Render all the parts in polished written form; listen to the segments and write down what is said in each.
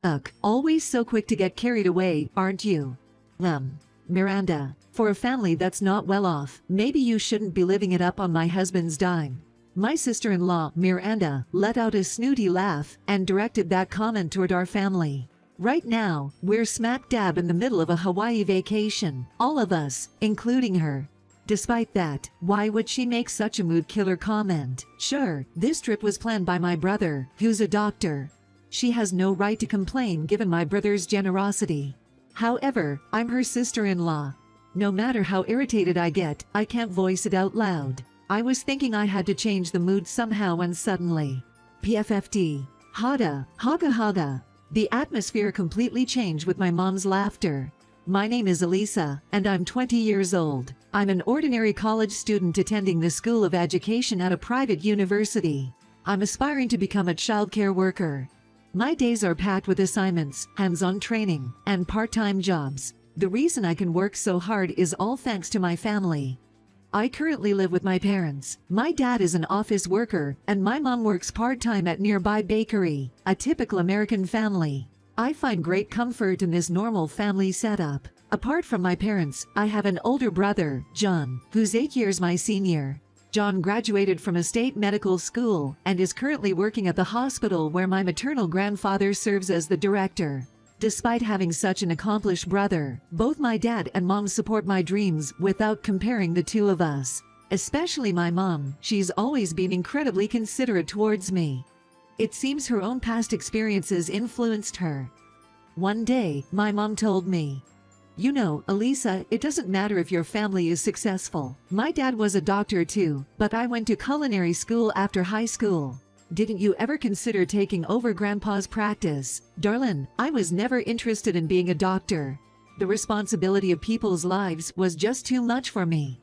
Ugh, always so quick to get carried away, aren't you? Miranda, for a family that's not well off, maybe you shouldn't be living it up on my husband's dime. My sister-in-law, Miranda, let out a snooty laugh and directed that comment toward our family. Right now, we're smack dab in the middle of a Hawaii vacation, all of us, including her. Despite that, why would she make such a mood-killer comment? Sure, this trip was planned by my brother, who's a doctor. She has no right to complain given my brother's generosity. However, I'm her sister-in-law. No matter how irritated I get, I can't voice it out loud. I was thinking I had to change the mood somehow when suddenly, PFFD, Haga, Haga Haga. The atmosphere completely changed with my mom's laughter. My name is Elisa, and I'm 20 years old. I'm an ordinary college student attending the School of Education at a private university. I'm aspiring to become a childcare worker. My days are packed with assignments, hands-on training, and part-time jobs. The reason I can work so hard is all thanks to my family. I currently live with my parents. My dad is an office worker, and my mom works part-time at nearby bakery, a typical American family. I find great comfort in this normal family setup. Apart from my parents, I have an older brother, John, who's 8 years my senior. John graduated from a state medical school and is currently working at the hospital where my maternal grandfather serves as the director. Despite having such an accomplished brother, both my dad and mom support my dreams without comparing the two of us. Especially my mom, she's always been incredibly considerate towards me. It seems her own past experiences influenced her. One day, my mom told me, "You know, Elisa, it doesn't matter if your family is successful. My dad was a doctor too, but I went to culinary school after high school. Didn't you ever consider taking over Grandpa's practice?" Darlin, I was never interested in being a doctor. The responsibility of people's lives was just too much for me.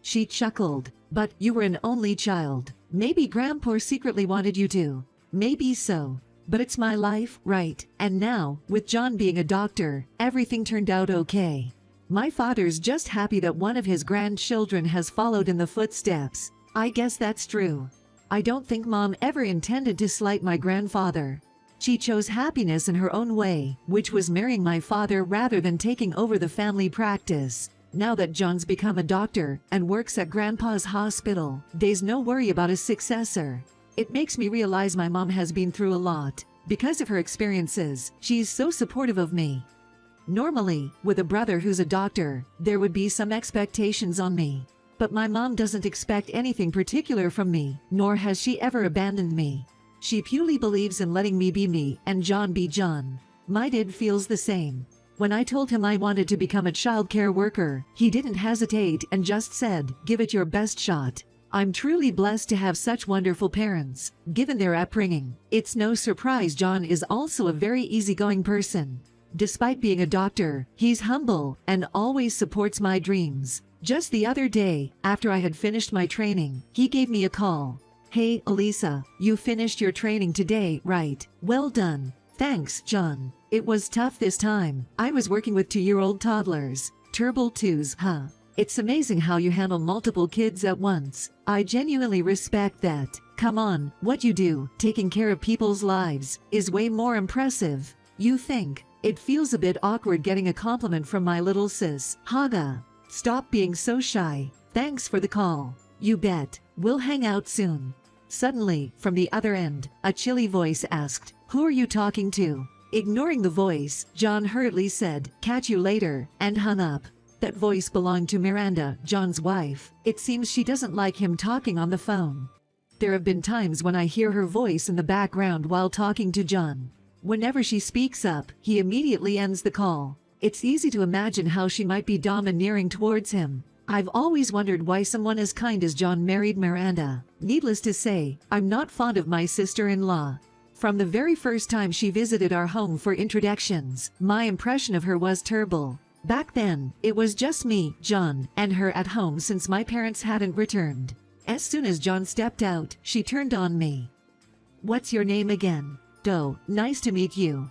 She chuckled. "But you were an only child. Maybe Grandpa secretly wanted you to." Maybe so. But it's my life, right? And now, with John being a doctor, everything turned out okay. My father's just happy that one of his grandchildren has followed in the footsteps. I guess that's true. I don't think Mom ever intended to slight my grandfather. She chose happiness in her own way, which was marrying my father rather than taking over the family practice. Now that John's become a doctor and works at Grandpa's hospital, there's no worry about a successor. It makes me realize my mom has been through a lot. Because of her experiences, she's so supportive of me. Normally, with a brother who's a doctor, there would be some expectations on me. But my mom doesn't expect anything particular from me, nor has she ever abandoned me. She purely believes in letting me be me and John be John. My dad feels the same. When I told him I wanted to become a childcare worker, he didn't hesitate and just said, "Give it your best shot." I'm truly blessed to have such wonderful parents. Given their upbringing, it's no surprise John is also a very easygoing person. Despite being a doctor, he's humble and always supports my dreams. Just the other day, after I had finished my training, he gave me a call. "Hey, Elisa, you finished your training today, right? Well done." "Thanks, John. It was tough this time. I was working with 2-year-old toddlers. Turbo twos, huh? It's amazing how you handle multiple kids at once. I genuinely respect that. Come on, what you do, taking care of people's lives, is way more impressive. You think? It feels a bit awkward getting a compliment from my little sis, Haga. Stop being so shy. Thanks for the call. You bet. We'll hang out soon." Suddenly, from the other end, a chilly voice asked, "Who are you talking to?" Ignoring the voice, John hurriedly said, "Catch you later," and hung up. That voice belonged to Miranda, John's wife. It seems she doesn't like him talking on the phone. There have been times when I hear her voice in the background while talking to John. Whenever she speaks up, he immediately ends the call. It's easy to imagine how she might be domineering towards him. I've always wondered why someone as kind as John married Miranda. Needless to say, I'm not fond of my sister-in-law. From the very first time she visited our home for introductions, my impression of her was terrible. Back then, it was just me, John, and her at home since my parents hadn't returned. As soon as John stepped out, she turned on me. "What's your name again?" "Do, nice to meet you."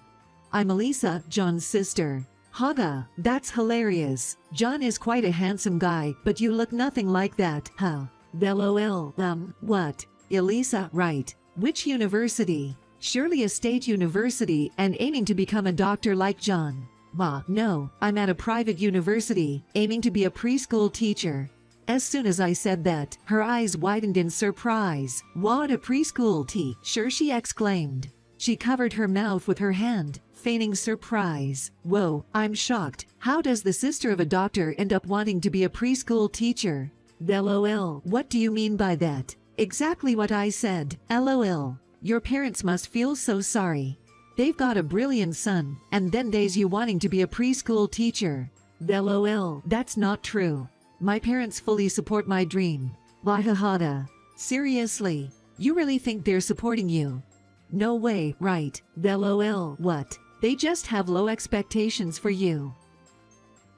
"I'm Elisa, John's sister." "Haga, that's hilarious. John is quite a handsome guy, but you look nothing like that, huh?" "LOL, what? Elisa, right. Which university?" Surely a state university and aiming to become a doctor like John. Ma, no, I'm at a private university, aiming to be a preschool teacher. As soon as I said that, her eyes widened in surprise. What, a preschool teacher? She exclaimed. She covered her mouth with her hand, feigning surprise. Whoa, I'm shocked. How does the sister of a doctor end up wanting to be a preschool teacher? LOL, what do you mean by that? Exactly what I said, LOL. Your parents must feel so sorry. They've got a brilliant son, and then there's you wanting to be a preschool teacher. LOL, that's not true. My parents fully support my dream. Wahahada. Seriously, you really think they're supporting you? No way, right? LOL, what? They just have low expectations for you.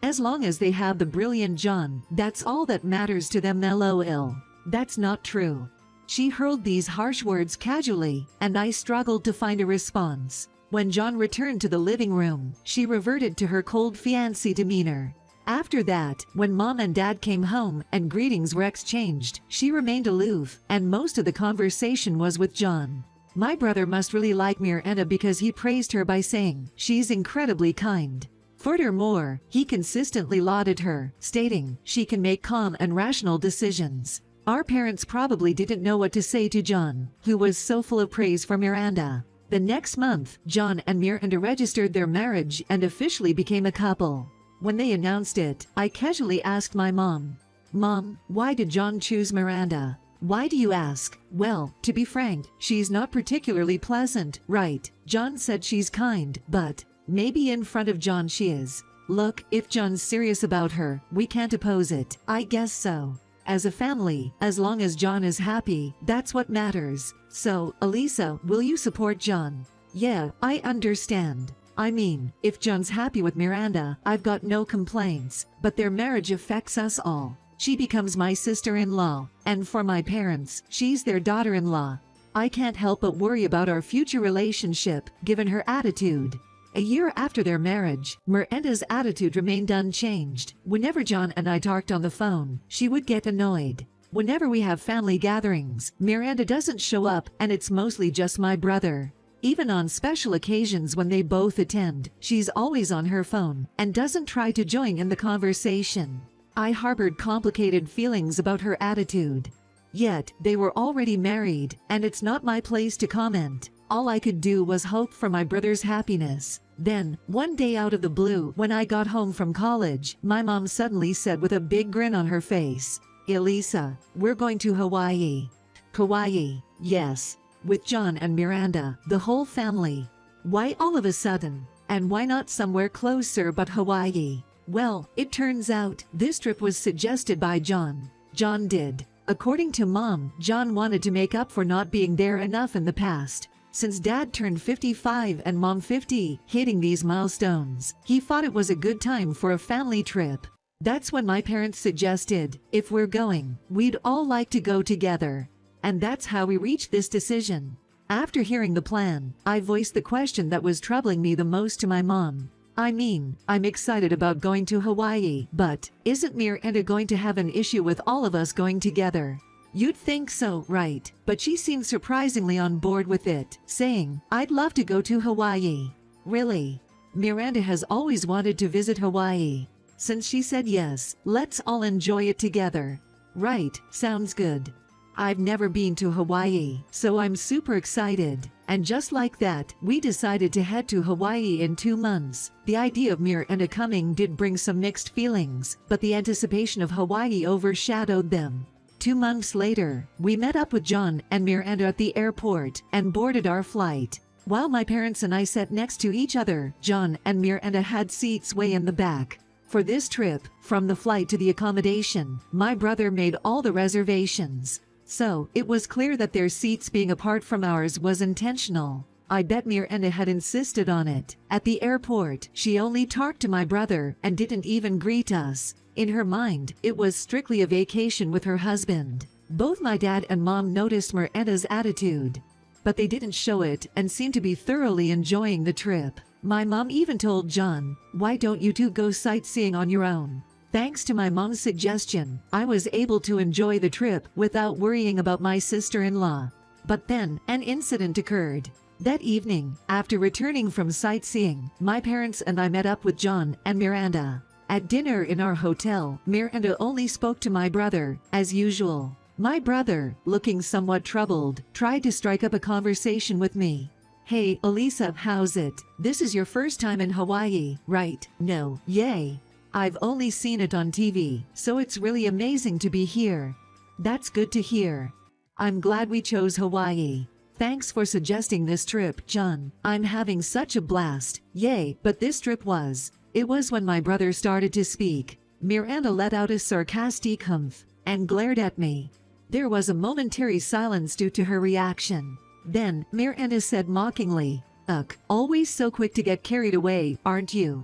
As long as they have the brilliant John, that's all that matters to them. LOL. That's not true. She hurled these harsh words casually, and I struggled to find a response. When John returned to the living room, she reverted to her cold fiancé demeanor. After that, when Mom and Dad came home and greetings were exchanged, she remained aloof, and most of the conversation was with John. My brother must really like Miranda because he praised her by saying, "She's incredibly kind." Furthermore, he consistently lauded her, stating, "She can make calm and rational decisions." Our parents probably didn't know what to say to John, who was so full of praise for Miranda. The next month, John and Miranda registered their marriage and officially became a couple. When they announced it, I casually asked my mom, "Mom, why did John choose Miranda?" "Why do you ask?" "Well, to be frank, she's not particularly pleasant, right? John said she's kind, but maybe in front of John she is. Look, if John's serious about her, we can't oppose it." "I guess so. As a family, as long as John is happy, that's what matters. So, Elisa, will you support John?" "Yeah, I understand. I mean, if John's happy with Miranda, I've got no complaints, but their marriage affects us all. She becomes my sister-in-law, and for my parents, she's their daughter-in-law. I can't help but worry about our future relationship, given her attitude." A year after their marriage, Miranda's attitude remained unchanged. Whenever John and I talked on the phone, she would get annoyed. Whenever we have family gatherings, Miranda doesn't show up, and it's mostly just my brother. Even on special occasions when they both attend, she's always on her phone and doesn't try to join in the conversation. I harbored complicated feelings about her attitude. Yet, they were already married, and it's not my place to comment. All I could do was hope for my brother's happiness. Then, one day out of the blue, when I got home from college, my mom suddenly said with a big grin on her face, "Elisa, we're going to Hawaii." Kauai, yes. With John and Miranda, the whole family. Why all of a sudden? And why not somewhere closer but Hawaii? Well, it turns out, this trip was suggested by John. John did. According to Mom, John wanted to make up for not being there enough in the past. Since Dad turned 55 and Mom 50, hitting these milestones, he thought it was a good time for a family trip. That's when my parents suggested, if we're going, we'd all like to go together. And that's how we reached this decision. After hearing the plan, I voiced the question that was troubling me the most to my mom. I mean, I'm excited about going to Hawaii, but isn't Miranda going to have an issue with all of us going together? You'd think so, right? But she seemed surprisingly on board with it, saying, "I'd love to go to Hawaii." Really? Miranda has always wanted to visit Hawaii. Since she said yes, let's all enjoy it together. Right, sounds good. I've never been to Hawaii, so I'm super excited. And just like that, we decided to head to Hawaii in 2 months. The idea of Miranda coming did bring some mixed feelings, but the anticipation of Hawaii overshadowed them. 2 months later, we met up with John and Miranda at the airport and boarded our flight. While my parents and I sat next to each other, John and Miranda had seats way in the back. For this trip, from the flight to the accommodation, my brother made all the reservations. So, it was clear that their seats being apart from ours was intentional. I bet Miranda had insisted on it. At the airport, she only talked to my brother and didn't even greet us. In her mind, it was strictly a vacation with her husband. Both my dad and mom noticed Miranda's attitude, but they didn't show it and seemed to be thoroughly enjoying the trip. My mom even told John, "Why don't you two go sightseeing on your own?" Thanks to my mom's suggestion, I was able to enjoy the trip without worrying about my sister-in-law. But then, an incident occurred. That evening, after returning from sightseeing, my parents and I met up with John and Miranda. At dinner in our hotel, Miranda only spoke to my brother, as usual. My brother, looking somewhat troubled, tried to strike up a conversation with me. "Hey, Elisa, how's it? This is your first time in Hawaii, right?" "No." "Yay. I've only seen it on TV, so it's really amazing to be here." "That's good to hear. I'm glad we chose Hawaii. Thanks for suggesting this trip, John. I'm having such a blast." "Yay, but this trip was." It was when my brother started to speak. Miranda let out a sarcastic humph and glared at me. There was a momentary silence due to her reaction. Then, Miranda said mockingly, "Ugh, always so quick to get carried away, aren't you?"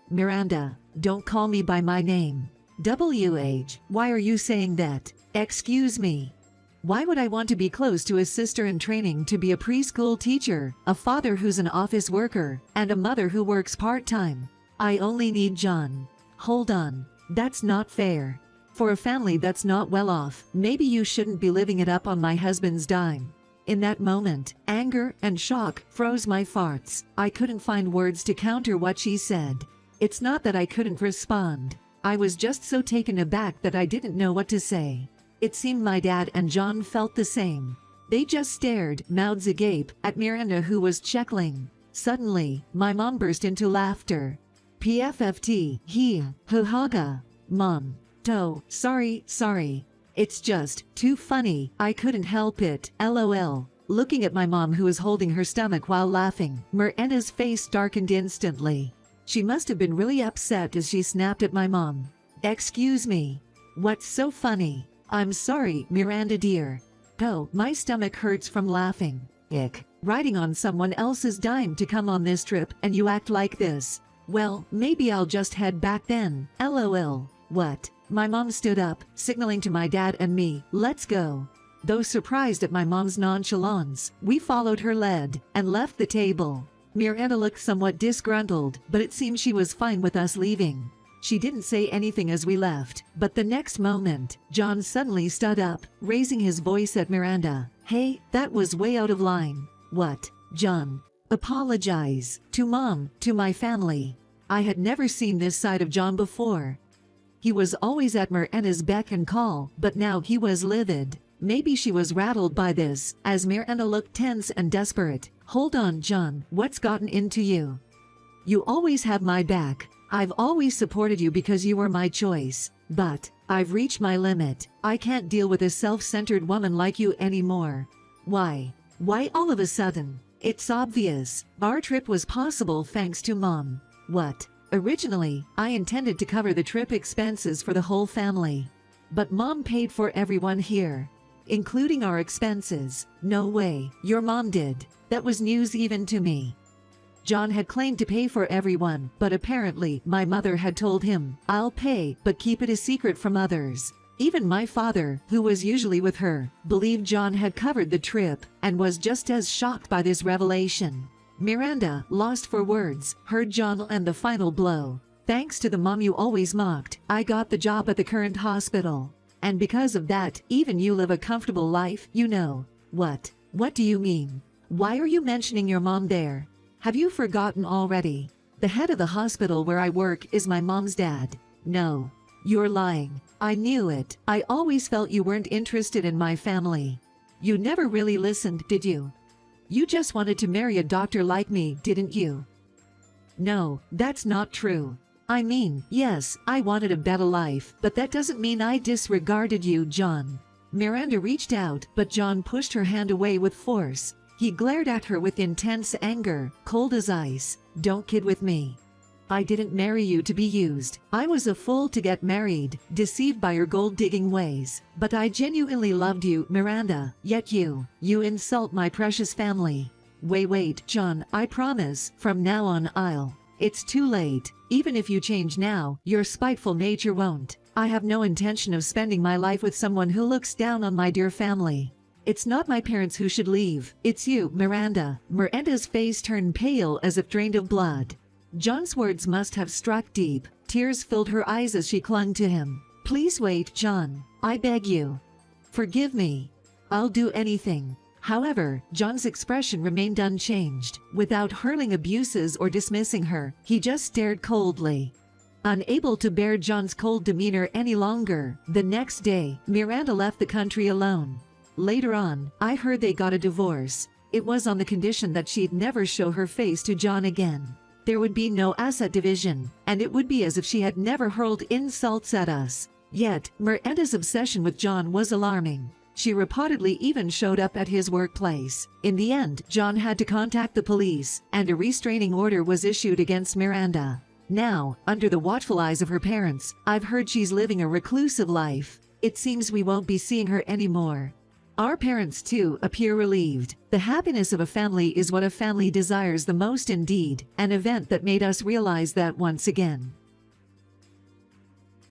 Miranda, don't call me by my name. WH, why are you saying that? Excuse me. Why would I want to be close to a sister in training to be a preschool teacher, a father who's an office worker, and a mother who works part-time? I only need John. Hold on, that's not fair. For a family that's not well off, maybe you shouldn't be living it up on my husband's dime. In that moment, anger and shock froze my farts. I couldn't find words to counter what she said. It's not that I couldn't respond. I was just so taken aback that I didn't know what to say. It seemed my dad and John felt the same. They just stared, mouths agape, at Miranda, who was chuckling. Suddenly, my mom burst into laughter. PFFT, ha, Mom. Oh, sorry. It's just too funny. I couldn't help it. LOL. Looking at my mom, who was holding her stomach while laughing, Miranda's face darkened instantly. She must have been really upset as she snapped at my mom. Excuse me. What's so funny? I'm sorry, Miranda dear. Oh, my stomach hurts from laughing. Ick. Riding on someone else's dime to come on this trip and you act like this. Well, maybe I'll just head back then. LOL. What? My mom stood up, signaling to my dad and me, "Let's go." Though surprised at my mom's nonchalance, we followed her lead and left the table. Miranda looked somewhat disgruntled, but it seemed she was fine with us leaving. She didn't say anything as we left, but the next moment, John suddenly stood up, raising his voice at Miranda. "Hey, that was way out of line." "What?" "John. Apologize. To Mom, to my family." I had never seen this side of John before. He was always at Miranda's beck and call, but now he was livid. Maybe she was rattled by this, as Miranda looked tense and desperate. "Hold on, John, what's gotten into you? You always have my back. I've always supported you because you were my choice. But I've reached my limit. I can't deal with a self-centered woman like you anymore." "Why? Why all of a sudden?" "It's obvious. Our trip was possible thanks to Mom." "What?" "Originally, I intended to cover the trip expenses for the whole family. But Mom paid for everyone here, including our expenses." "No way, your mom did." That was news even to me. John had claimed to pay for everyone, but apparently my mother had told him, "I'll pay, but keep it a secret from others." Even my father, who was usually with her, believed John had covered the trip and was just as shocked by this revelation. Miranda, lost for words, heard John land the final blow. "Thanks to the mom you always mocked, I got the job at the current hospital. And because of that, even you live a comfortable life, you know." "What? What do you mean? Why are you mentioning your mom there? Have you forgotten already? The head of the hospital where I work is my mom's dad." "No. You're lying. I knew it. I always felt you weren't interested in my family. You never really listened, did you? You just wanted to marry a doctor like me, didn't you?" "No, that's not true. I mean, yes, I wanted a better life, but that doesn't mean I disregarded you, John." Miranda reached out, but John pushed her hand away with force. He glared at her with intense anger, cold as ice. "Don't kid with me. I didn't marry you to be used. I was a fool to get married, deceived by your gold-digging ways. But I genuinely loved you, Miranda, yet you insult my precious family." Wait, John, I promise, from now on It's too late. Even if you change now, your spiteful nature won't. I have no intention of spending my life with someone who looks down on my dear family. It's not my parents who should leave. It's you, Miranda. Miranda's face turned pale as if drained of blood. John's words must have struck deep. Tears filled her eyes as she clung to him. "Please wait, John. I beg you. Forgive me. I'll do anything." However, John's expression remained unchanged. Without hurling abuses or dismissing her, he just stared coldly. Unable to bear John's cold demeanor any longer, the next day, Miranda left the country alone. Later on, I heard they got a divorce. It was on the condition that she'd never show her face to John again. There would be no asset division, and it would be as if she had never hurled insults at us. Yet, Miranda's obsession with John was alarming. She reportedly even showed up at his workplace. In the end, John had to contact the police, and a restraining order was issued against Miranda. Now, under the watchful eyes of her parents, I've heard she's living a reclusive life. It seems we won't be seeing her anymore. Our parents, too, appear relieved. The happiness of a family is what a family desires the most indeed, an event that made us realize that once again.